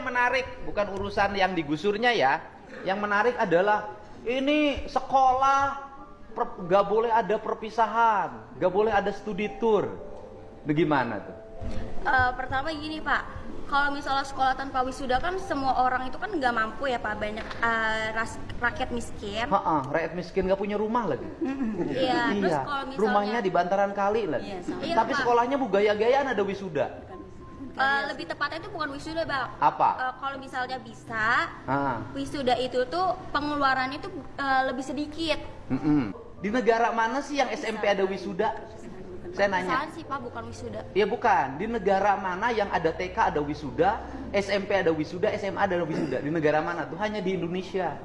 yang menarik bukan urusan yang digusurnya ya. Yang menarik adalah ini sekolah nggak boleh ada perpisahan, nggak boleh ada studi tour. Bagaimana tuh? Pertama gini Pak, kalau misalnya sekolah tanpa wisuda kan semua orang itu kan nggak mampu ya Pak, banyak rakyat miskin. Rakyat miskin nggak punya rumah lagi. Iya. Terus Iya. kalau misalnya Rumahnya di bantaran kali lagi. Iya, Tapi Pak. sekolahnya bu gaya-gayaan ada wisuda. Lebih tepatnya itu bukan wisuda Bang. Apa? Kalau misalnya bisa Ah. wisuda itu tuh pengeluarannya tuh lebih sedikit. Di negara mana sih yang SMP ada wisuda? Saya nanya. Perpisahan sih Pak, bukan wisuda. Ya bukan. Di negara mana yang ada TK ada wisuda, SMP ada wisuda, SMA ada wisuda? Di negara mana tuh? Hanya di Indonesia.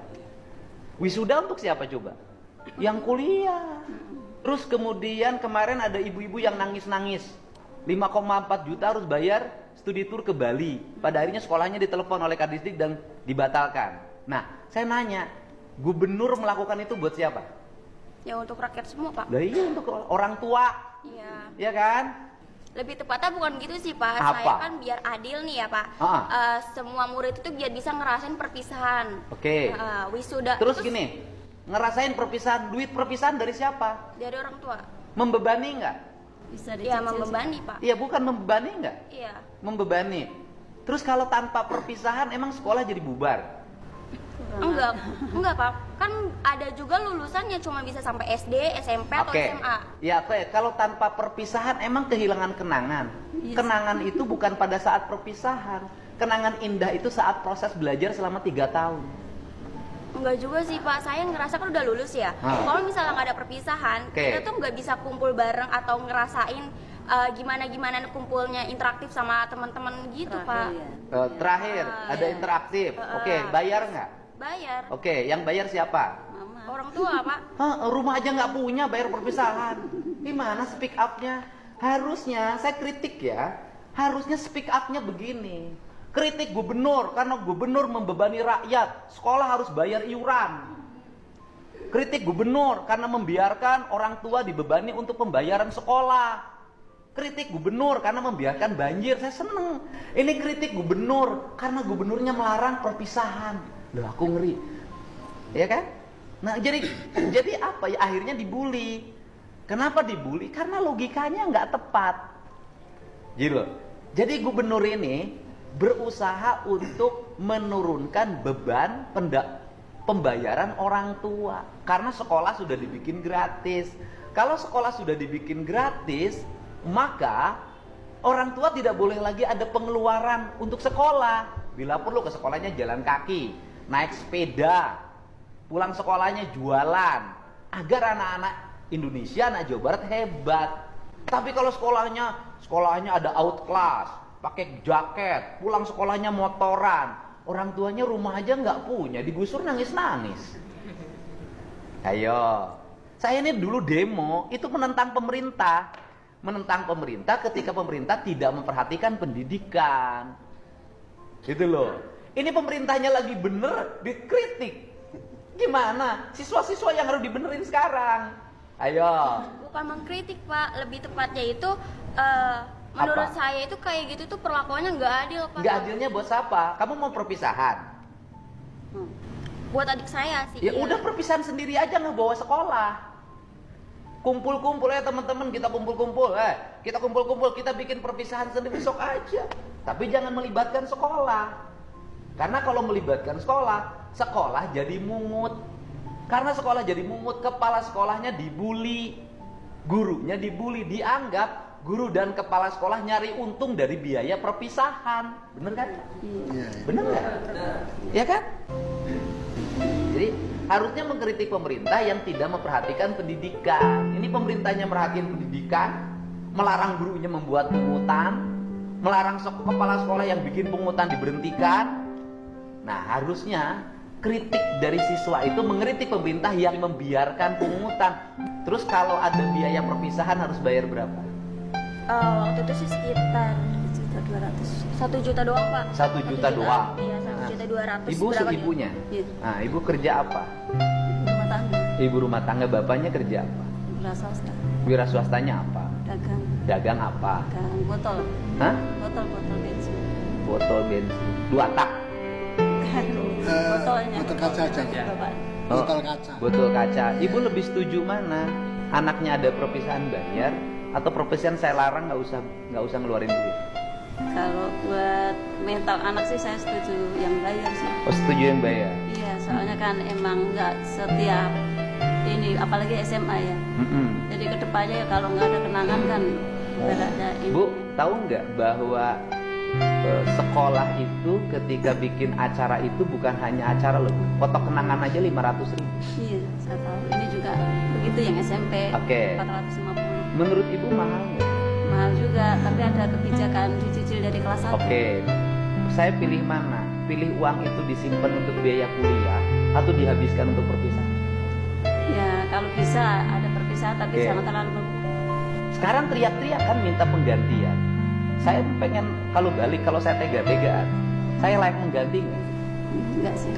Wisuda untuk siapa coba? Yang kuliah. Terus kemudian kemarin ada ibu-ibu yang nangis-nangis. 5,4 juta harus bayar studi tour ke Bali. Pada akhirnya sekolahnya ditelepon oleh Kadisdik dan dibatalkan. Nah, saya nanya, gubernur melakukan itu buat siapa? Ya untuk rakyat semua Pak. Lah iya, untuk orang tua. Iya. Ya kan? Lebih tepatnya bukan gitu sih Pak. Apa? Saya kan biar adil nih ya Pak. Semua murid itu biar bisa ngerasain perpisahan. Oke. Wisuda. Terus gini, ngerasain perpisahan, duit perpisahan dari siapa? Dari orang tua. Membebani nggak? Bisa Ya dicicil. membebani Pak. Iya, bukan membebani nggak? Iya. Membebani. Terus kalau tanpa perpisahan emang sekolah jadi bubar? Enggak Pak. Kan ada juga lulusan yang cuma bisa sampai SD, SMP atau SMA. Ya, oke. Kalau tanpa perpisahan emang kehilangan kenangan. Yes. Kenangan itu bukan pada saat perpisahan. Kenangan indah itu saat proses belajar selama 3 tahun. Enggak juga sih Pak, saya ngerasa kan udah lulus ya. Kalau misalnya nggak ada perpisahan, kita tuh nggak bisa kumpul bareng atau ngerasain gimana kumpulnya interaktif sama teman-teman gitu Pak. Terakhir, ada interaktif. Oke, bayar nggak? Bayar. Oke, yang bayar siapa? Mama. Orang tua Pak. Rumah aja nggak punya, bayar perpisahan. Gimana speak up-nya? Harusnya, saya kritik ya, harusnya speak up-nya begini. Kritik gubernur, karena gubernur membebani rakyat. Sekolah harus bayar iuran. Kritik gubernur, karena membiarkan orang tua dibebani untuk pembayaran sekolah. Kritik gubernur, karena membiarkan banjir. Saya seneng. Ini kritik gubernur, karena gubernurnya melarang perpisahan. Loh, aku ngeri. Ya kan? Nah, jadi apa ya? Akhirnya dibully. Kenapa dibully? Karena logikanya nggak tepat. Gitu. Jadi gubernur ini berusaha untuk menurunkan beban pembayaran orang tua. Karena sekolah sudah dibikin gratis. Kalau sekolah sudah dibikin gratis, maka orang tua tidak boleh lagi ada pengeluaran untuk sekolah. Bila perlu ke sekolahnya jalan kaki, naik sepeda, pulang sekolahnya jualan, agar anak-anak Indonesia, anak Jawa Barat hebat. Tapi kalau sekolahnya ada outclass, pakai jaket, pulang sekolahnya motoran, orang tuanya rumah aja nggak punya, digusur nangis-nangis. Ayo, saya ini dulu demo, itu menentang pemerintah ketika pemerintah tidak memperhatikan pendidikan. Gitu loh. Ini pemerintahnya lagi bener, dikritik. Gimana? Siswa-siswa yang harus dibenerin sekarang. Ayo. Bukan mengkritik Pak, lebih tepatnya itu menurut saya itu kayak gitu tuh perlakuannya nggak adil Pak. Nggak adilnya buat siapa? Kamu mau perpisahan? Buat adik saya sih. Ya iya. udah perpisahan sendiri aja, nggak bawa sekolah. Kumpul-kumpul ya teman-teman, kita kumpul-kumpul. Kita bikin perpisahan sendiri, sok aja. Tapi jangan melibatkan sekolah. Karena kalau melibatkan sekolah jadi mungut. Karena sekolah jadi mungut, kepala sekolahnya dibully, gurunya dibully, dianggap guru dan kepala sekolah nyari untung dari biaya perpisahan. Bener kan? Iya. Bener nggak? Ya kan? Jadi harusnya mengkritik pemerintah yang tidak memperhatikan pendidikan. Ini pemerintahnya merhatiin pendidikan, melarang gurunya membuat pungutan, melarang kepala sekolah yang bikin pungutan diberhentikan. Nah, harusnya kritik dari siswa itu mengkritik pemerintah yang membiarkan pungutan. Terus kalau ada biaya perpisahan harus bayar berapa? Waktu itu sih sekitar 1 juta doang Pak. 1 juta doang. Iya, 1.200.000. Ibu seibunya. Iya. Nah, ibu kerja apa? Rumah tangga. Ibu rumah tangga, bapaknya kerja apa? Wira swasta. Wira swastanya apa? Dagang. Dagang apa? Dagang botol. Hah? Botol bensin. botol bensin 2 tak. Botolnya. Botol kaca aja. Bapak. Botol kaca. Botol kaca. Ibu lebih setuju mana? Anaknya ada perpisahan bayar atau perpisahan saya larang nggak usah ngeluarin duit? Kalau buat mental anak sih saya setuju yang bayar sih. Oh, setuju yang bayar. Iya, soalnya kan emang nggak setiap ini, apalagi SMA ya. Jadi kedepannya ya kalau nggak ada kenangan kan berada ini. Bu, tahu nggak bahwa sekolah itu ketika bikin acara itu bukan hanya acara loh, foto kenangan aja 500.000. Iya, saya tahu. Ini juga begitu yang SMP. Oke. 450. Menurut ibu mahal nggak? Mahal juga, tapi ada kebijakan dicicil dari kelas 1. Oke, saya pilih mana? Pilih uang itu disimpan untuk biaya kuliah atau dihabiskan untuk perpisahan? Ya, kalau bisa ada perpisahan tapi Oke. jangan terlalu berlebihan. Sekarang teriak-teriak kan minta penggantian. Saya pengen kalau saya tega-tegaan, saya layak mengganti nggak? Enggak sih.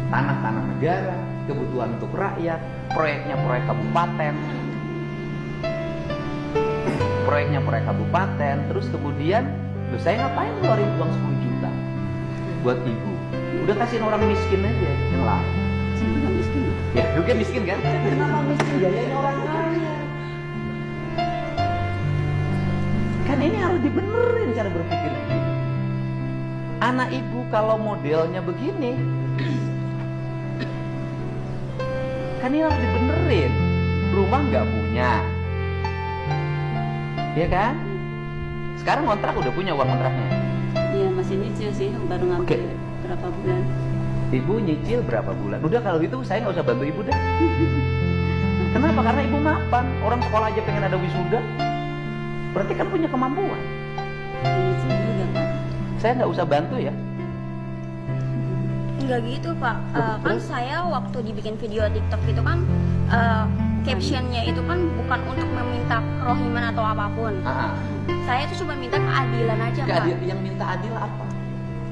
Tanah-tanah negara, kebutuhan untuk rakyat, proyeknya proyek kabupaten, terus kemudian, loh saya ngapain ngeluarin uang 10 juta buat ibu? Udah kasihin orang miskin aja yang lain. Saya bukan miskin. Ya juga miskin kan? Kenapa miskin? Biayanya orang kaya. Kan ini harus dibenerin cara berpikir begini. Anak ibu kalau modelnya begini, kan ini harus dibenerin. Rumah nggak punya, ya kan? Sekarang kontrak udah punya uang kontraknya. Iya, masih nyicil sih, baru ngambil Oke. berapa bulan. Ibu nyicil berapa bulan? Udah kalau gitu saya nggak usah bantu ibu deh. Kenapa? Karena ibu mapan. Orang sekolah aja pengen ada wisuda. Berarti kan punya kemampuan. Nyicil juga, Pak. Saya nggak usah bantu ya. Enggak gitu Pak. Kan saya waktu dibikin video TikTok itu kan captionnya itu kan bukan untuk meminta kerohiman atau apapun. Saya itu cuma minta keadilan aja Pak. Yang minta adil apa?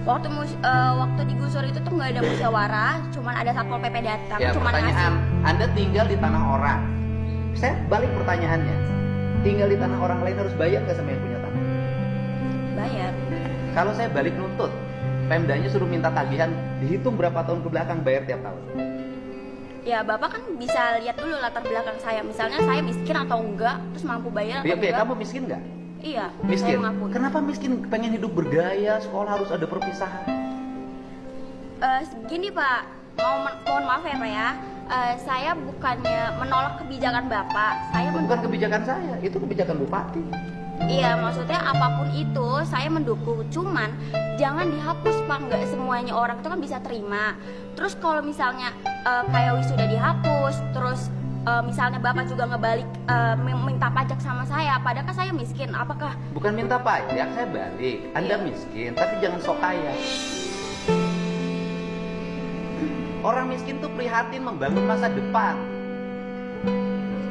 Waktu digusur itu tuh nggak ada musyawarah, cuman ada satpol PP datang, Ya, cuman pertanyaan, ngasih. Anda tinggal di tanah orang. Saya balik pertanyaannya. Tinggal di tanah orang lain harus bayar nggak sama yang punya tanah? Bayar. Kalau saya balik nuntut, Pemdanya suruh minta tagihan, dihitung berapa tahun ke belakang bayar tiap tahun. Ya Bapak kan bisa lihat dulu latar belakang saya. Misalnya saya miskin atau enggak, terus mampu bayar atau Oke, enggak. kamu miskin nggak? Iya, Miskin. saya mengakui. Kenapa miskin? Pengen hidup bergaya, sekolah harus ada perpisahan. Gini Pak, mohon maaf ya Pak ya. Saya bukannya menolak kebijakan Bapak. Saya Bukan kebijakan saya, itu kebijakan bupati. Iya, maksudnya apapun itu saya mendukung. Cuman jangan dihapus Pak, nggak semuanya orang itu kan bisa terima. Terus kalau misalnya kayak wisuda dihapus, terus misalnya Bapak juga ngebalik minta pajak sama saya, padahal kan saya miskin. Apakah Bukan minta pajak, saya balik. Anda miskin, tapi jangan sok kaya. Orang miskin tuh prihatin membangun masa depan.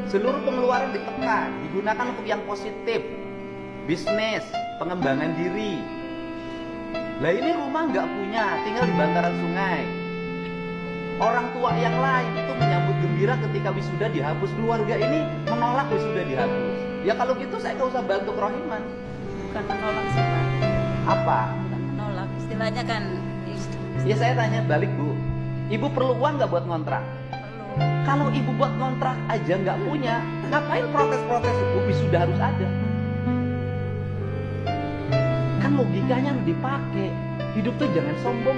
Seluruh pengeluaran ditekan, digunakan untuk yang positif. Bisnis, pengembangan diri. Lah ini rumah nggak punya, tinggal di bantaran sungai. Orang tua yang lain itu menyambut gembira ketika wisuda dihapus. Keluarga ini menolak wisuda dihapus. Ya kalau gitu saya nggak usah bantu kerohiman. Bukan menolak sih, Pak. Apa? Bukan menolak. Istilahnya kan Ya saya tanya balik Bu, ibu perlu uang nggak buat ngontrak? perlu. Kalau ibu buat ngontrak aja nggak punya, ngapain protes-protes wisuda harus ada? Kan logikanya harus dipakai. Hidup tuh jangan sombong.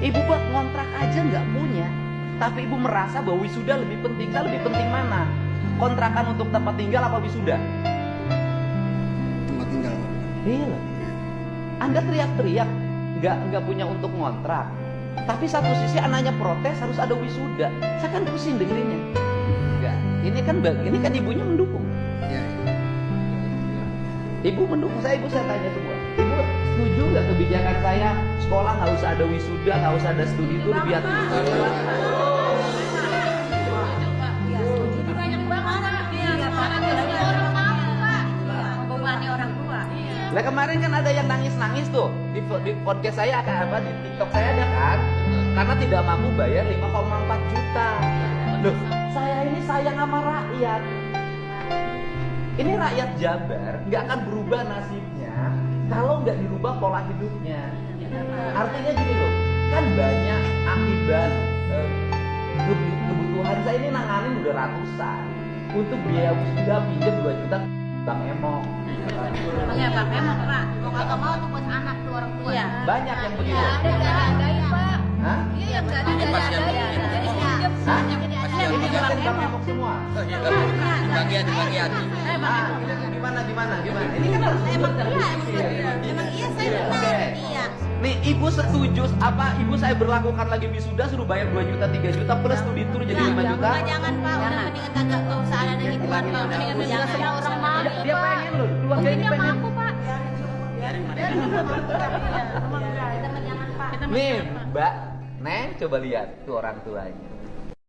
Ibu buat ngontrak aja nggak punya, tapi ibu merasa bahwa wisuda lebih penting. Saya lebih penting mana? Kontrakan untuk tempat tinggal apa wisuda? Tempat tinggal. Iya loh. Anda teriak-teriak nggak punya untuk ngontrak, tapi satu sisi anaknya protes harus ada wisuda. Saya kan pusing dengerinnya. Enggak. Ini kan ibunya mendukung. Ya. Ibu mendukung saya, ibu saya tanya semua. Ibu setuju nggak kebijakan saya sekolah nggak usah ada wisuda, nggak usah ada studi tour biar Lah kemarin kan ada yang nangis-nangis tuh di podcast saya di TikTok saya ada kan, karena tidak mampu bayar 5,4 juta. Loh, saya ini sayang sama rakyat. Ini rakyat Jabar nggak akan berubah nasibnya kalau nggak dirubah pola hidupnya. Artinya gini loh, kan banyak akibat kebutuhan saya ini nanganin udah ratusan. Untuk biaya wisuda pinjam 2 juta Bang Emong. Iya Bang Emong Pak, mau nggak mau tuh buat anak tuh orang tua. Iya. Banyak yang begitu. Ada Pak. Hah? Iya yang nggak ada jadi pinjam. Hah? Ini pasien Bang Emong semua. Bagian. Ah, gimana? Ini kan harus berdiskusi. Emang iya saya Oke. benar. Iya. Nih, ibu setuju apa ibu saya berlakukan lagi wisuda suruh bayar 2 juta 3 juta plus studi tour jadi 5 juta? Jangan Pak, udah mendingan kagak nggak usah ada hituan Pak, udah mendingan jangan semua orang mau. Dia pengen loh, keluarga ini pengen. Pak. Nih, Mbak, Neng coba lihat tuh orang tuanya.